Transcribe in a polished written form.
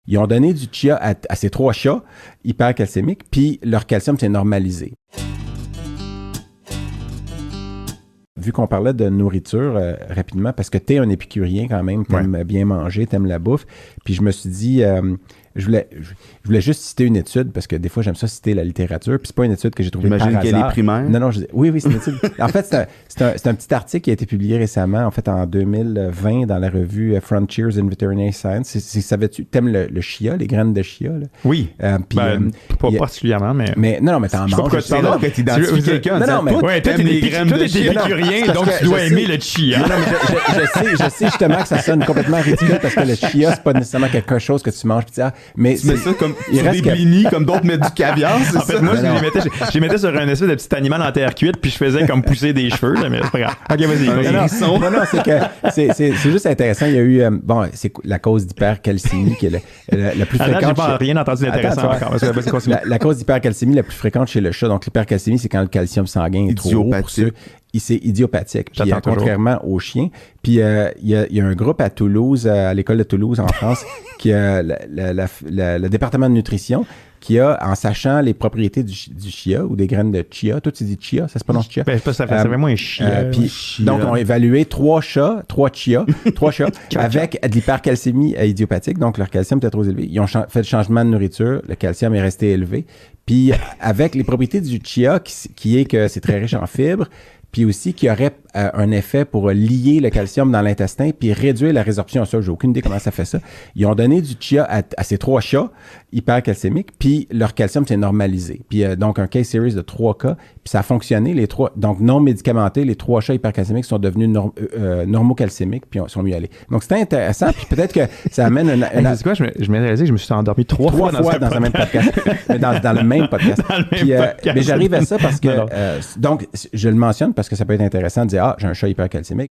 Ils ont donné du chia à ces 3 chats hypercalcémiques, puis leur calcium s'est normalisé. Vu qu'on parlait de nourriture rapidement, parce que t'es un épicurien quand même, t'aimes bien manger, t'aimes la bouffe, puis je me suis dit, je voulais juste citer une étude, parce que des fois, j'aime ça citer la littérature, puis c'est pas une étude que j'ai trouvée par hasard. J'imagine qu'elle est primaire. Non, oui, c'est une étude. En fait, c'est un petit article qui a été publié récemment, en fait, en 2020, dans la revue Frontiers in Veterinary Science. Savais-tu, t'aimes le chia, les graines de chia? Là? Oui, pas particulièrement, mais... Non, mais t'en manges. Pourquoi tu là que t'identifies quelqu'un? Non, mais... Ouais, toi, t'es épicurien, donc tu dois aimer le chia. Non, mais je sais justement que ça sonne complètement ridicule, parce que le chia, c'est pas nécessairement quelque chose que tu manges, puis mais tu mets ça comme sur des blinis, comme d'autres mettent du caviar, c'est en fait, moi, je les mettais sur un espèce de petit animal en terre cuite, puis je faisais comme pousser des cheveux, mais c'est pas grave. OK, vas-y. Non, c'est que c'est juste intéressant. Il y a eu, c'est la cause d'hypercalcémie qui est la plus fréquente. J'ai pas rien entendu d'intéressant encore. La cause d'hypercalcémie la plus fréquente chez le chat. Donc, l'hypercalcémie, c'est quand le calcium sanguin est trop haut. C'est idiopathique, puis, contrairement aux chiens. Puis il y a un groupe à Toulouse, à l'école de Toulouse en France, qui a le département de nutrition, qui a, en sachant les propriétés du chia ou des graines de chia, toi tu dis chia, ça se prononce chia? Ça fait vraiment un chia. Donc, on a évalué 3 chats avec de l'hypercalcémie idiopathique, donc leur calcium était trop élevé. Ils ont fait le changement de nourriture, le calcium est resté élevé. Puis avec les propriétés du chia, qui est que c'est très riche en fibres, puis aussi qui aurait un effet pour lier le calcium dans l'intestin puis réduire la résorption. Ça, j'ai aucune idée comment ça fait ça. Ils ont donné du chia à ces 3 chats hypercalcémiques, puis leur calcium s'est normalisé. Puis donc, un case series de 3 cas, puis ça a fonctionné. Les 3, donc non médicamentés, les 3 chats hypercalcémiques sont devenus normocalcémiques, puis sont mieux allés. Donc, c'était intéressant, puis peut-être que ça amène c'est quoi? Je m'ai réalisé que je me suis endormi 3 fois dans un même podcast. dans le même podcast. Mais j'arrive à ça parce que, donc, je le mentionne parce que ça peut être intéressant de dire, j'ai un chat hypercalcémique.